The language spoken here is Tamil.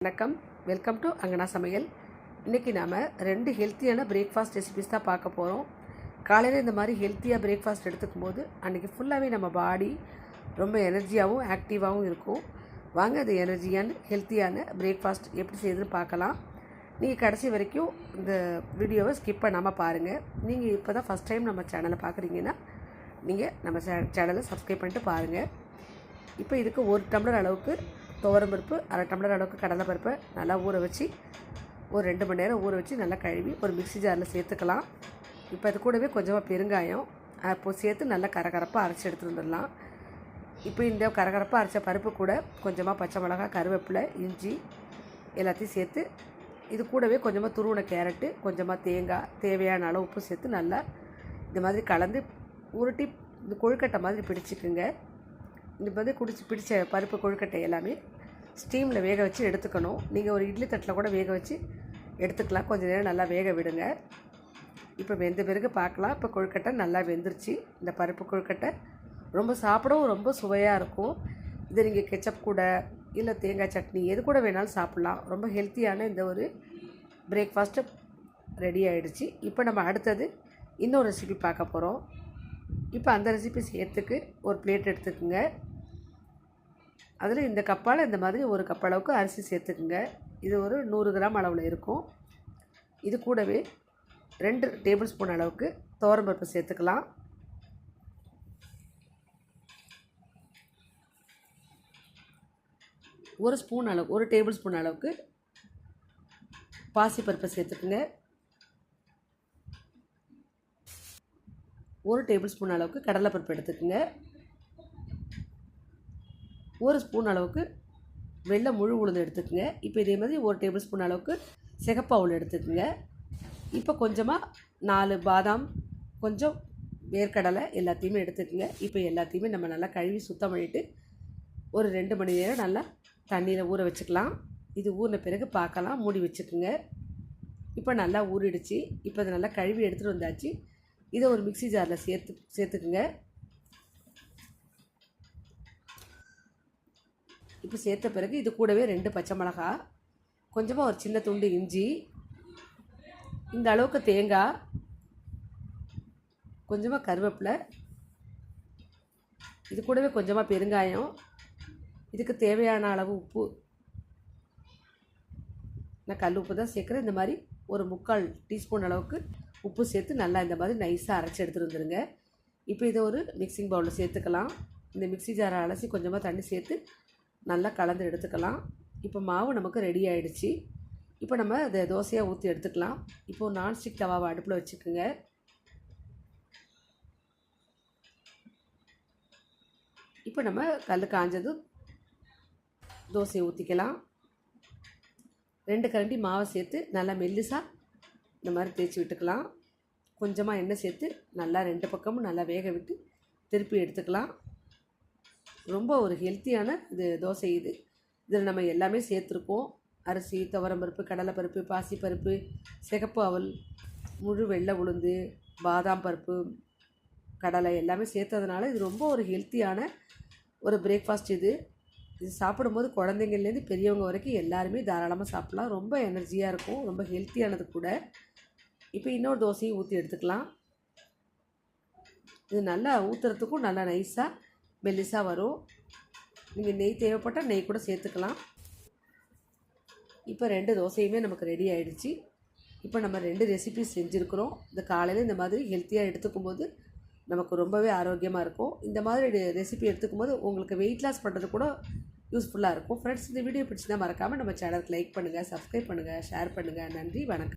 வணக்கம், வெல்கம் டு அங்கனா சமையல். இன்றைக்கி நாம் 2 ஹெல்த்தியான பிரேக்ஃபாஸ்ட் ரெசிபிஸ் தான் பார்க்க போகிறோம். காலையில் இந்த மாதிரி ஹெல்த்தியாக பிரேக்ஃபாஸ்ட் எடுத்துக்கும் போது அன்றைக்கி ஃபுல்லாகவே நம்ம பாடி ரொம்ப எனர்ஜியாகவும் ஆக்டிவாகவும் இருக்கும். வாங்க அது எனர்ஜியான ஹெல்த்தியான பிரேக்ஃபாஸ்ட் எப்படி செய்யுதுன்னு பார்க்கலாம். நீங்கள் கடைசி வரைக்கும் இந்த வீடியோவை ஸ்கிப் பண்ணாமல் பாருங்கள். நீங்கள் இப்போ தான் ஃபஸ்ட் டைம் நம்ம சேனலை பார்க்குறீங்கன்னா நீங்கள் நம்ம சேனலை சப்ஸ்கிரைப் பண்ணிட்டு பாருங்கள். இப்போ இதுக்கு 1 டம்ளர் அளவுக்கு துவரம்பருப்பு, 1/2 டம்ளர் அளவுக்கு கடலைப்பருப்பை நல்லா ஊற வச்சு ஒரு 2 மணி நேரம் ஊற வச்சு நல்லா கழுவி ஒரு மிக்ஸி ஜாரில் சேர்த்துக்கலாம். இப்போ அது கூடவே கொஞ்சமாக பெருங்காயம் அப்போது சேர்த்து நல்லா கரகரப்பாக அரைச்சி எடுத்துகிட்டு வந்துடலாம். இப்போ இந்த கரகரப்பாக அரைச்ச பருப்பு கூட கொஞ்சமாக பச்சை மிளகாய், கருவேப்பிலை, இஞ்சி எல்லாத்தையும் சேர்த்து இது கூடவே கொஞ்சமாக துருவின கேரட்டு, கொஞ்சமாக தேங்காய், தேவையான அளவு உப்பு சேர்த்து நல்லா இந்த மாதிரி கலந்து உருட்டி இந்த கொழுக்கட்டை மாதிரி பிடிச்சிக்குங்க. இந்த மாதிரி பிடிச்ச பருப்பு கொழுக்கட்டை எல்லாமே ஸ்டீமில் வேக வச்சு எடுத்துக்கணும். நீங்கள் ஒரு இட்லி தட்டில் கூட வேக வச்சு எடுத்துக்கலாம். கொஞ்சம் நேரம் நல்லா வேக விடுங்க. இப்போ வெந்த பிறகு பார்க்கலாம். இப்போ கொழுக்கட்டை நல்லா வெந்துருச்சு. இந்த பருப்பு கொழுக்கட்டை சாப்பிடவும் ரொம்ப சுவையாக இருக்கும். இதை நீங்கள் கெச்சப் கூட இல்லை தேங்காய் சட்னி எது கூட வேணாலும் சாப்பிட்லாம். ரொம்ப ஹெல்த்தியான இந்த ஒரு பிரேக்ஃபாஸ்ட்டு ரெடி ஆகிடுச்சு. இப்போ நம்ம அடுத்தது இன்னொரு ரெசிபி பார்க்க போகிறோம். இப்போ அந்த ரெசிபி செய்யறதுக்கு ஒரு பிளேட் எடுத்துக்கோங்க. அதில் இந்த கப்பால் இந்த மாதிரி 1 கப் அளவுக்கு அரிசி சேர்த்துக்குங்க. இது ஒரு 100 கிராம் அளவில் இருக்கும். இது கூடவே 2 டேபிள் ஸ்பூன் அளவுக்கு துவரம்பருப்பு சேர்த்துக்கலாம். 1 டேபிள் ஸ்பூன் அளவுக்கு பாசிப்பருப்பை சேர்த்துக்குங்க. 1 டேபிள் ஸ்பூன் அளவுக்கு கடலைப்பருப்பு எடுத்துக்கோங்க. 1 ஸ்பூன் அளவுக்கு வெள்ளை முழு உளுந்து எடுத்துக்கோங்க. இப்போ இதே மாதிரி 1 டேபிள் ஸ்பூன் அளவுக்கு சிகப்பு அவல் எடுத்துக்கோங்க. இப்போ கொஞ்சமாக 4 பாதாம், கொஞ்சம் வேர்க்கடலை எல்லாத்தையுமே எடுத்துக்கோங்க. இப்போ எல்லாத்தையுமே நம்ம நல்லா கழுவி சுத்தம் பண்ணிவிட்டு ஒரு 2 மணி நேரம் நல்லா தண்ணியில் ஊற வச்சுக்கலாம். இது ஊறின பிறகு பார்க்கலாம். மூடி வச்சுக்குங்க. இப்போ நல்லா ஊறிடுச்சு. இப்போ அதை நல்லா கழுவி எடுத்துகிட்டு வந்தாச்சு. இதை ஒரு மிக்ஸி ஜாரில் சேர்த்துக்குங்க. இப்போ சேர்த்த பிறகு இது கூடவே 2 பச்சை மிளகாய், கொஞ்சமாக ஒரு சின்ன துண்டு இஞ்சி, இந்த அளவுக்கு தேங்காய், கொஞ்சமாக கருவேப்பிலை, இது கூடவே கொஞ்சமாக பெருங்காயம், இதுக்கு தேவையான அளவு உப்பு, நான் கல் உப்பு தான் சேர்க்குறேன். இந்த மாதிரி ஒரு 3/4 டீஸ்பூன் அளவுக்கு உப்பு சேர்த்து நல்லா இந்த மாதிரி நைஸாக அரைச்சி எடுத்துகிட்டு வந்துடுங்க. இப்போ இதை ஒரு மிக்சிங் பவுலில் சேர்த்துக்கலாம். இந்த மிக்ஸி ஜாரை அலசி கொஞ்சமாக தண்ணி சேர்த்து நல்லா கலந்து எடுத்துக்கலாம். இப்போ மாவு நமக்கு ரெடி ஆகிடுச்சு. இப்போ நம்ம அதை தோசையாக ஊற்றி எடுத்துக்கலாம். இப்போது நான்ஸ்டிக் தவாவை அடுப்பில் வச்சுக்கோங்க. இப்போ நம்ம கல் காஞ்சதும் தோசையை ஊற்றிக்கலாம். 2 கரண்டி மாவை சேர்த்து நல்லா மெல்லிசாக இந்த மாதிரி தேய்ச்சி விட்டுக்கலாம். கொஞ்சமாக எண்ணெய் சேர்த்து நல்லா 2 பக்கமும் நல்லா வேக விட்டு திருப்பி எடுத்துக்கலாம். ரொம்ப ஒரு ஹெல்த்தியான இது தோசை. இதில் நம்ம எல்லாமே சேர்த்துருக்கோம். அரிசி, துவரம்பருப்பு, கடலைப்பருப்பு, பாசிப்பருப்பு, சிகப்பு அவல், முழு வெள்ளை உளுந்து, பாதாம் பருப்பு, கடலை எல்லாமே சேர்த்ததுனால இது ரொம்ப ஒரு ஹெல்த்தியான ஒரு பிரேக்ஃபாஸ்ட். இது சாப்பிடும்போது குழந்தைங்கள்லேருந்து பெரியவங்க வரைக்கும் எல்லாருமே தாராளமாக சாப்பிட்லாம். ரொம்ப எனர்ஜியாக இருக்கும், ரொம்ப ஹெல்த்தியானது கூட. இப்போ இன்னொரு தோசையும் ஊற்றி எடுத்துக்கலாம். இது நல்லா ஊற்றுறதுக்கும் நல்லா நைஸாக மெல்லிஸாக வரும். நீங்கள் நெய் தேவைப்பட்டால் நெய் கூட சேர்த்துக்கலாம். இப்போ 2 தோசையுமே நமக்கு ரெடி ஆகிடுச்சு. இப்போ நம்ம 2 ரெசிபிஸ் செஞ்சுருக்குறோம். இந்த காலையில் இந்த மாதிரி ஹெல்த்தியாக எடுத்துக்கும் போது நமக்கு ரொம்பவே ஆரோக்கியமாக இருக்கும். இந்த மாதிரி ரெசிபி எடுத்துக்கும் போது உங்களுக்கு வெயிட் லாஸ் பண்ணுறது கூட யூஸ்ஃபுல்லாக இருக்கும். ஃப்ரெண்ட்ஸ், இந்த வீடியோ பிடிச்சிருந்தால் மறக்காமல் நம்ம சேனலுக்கு லைக் பண்ணுங்கள், சப்ஸ்கிரைப் பண்ணுங்கள், ஷேர் பண்ணுங்கள். நன்றி, வணக்கம்.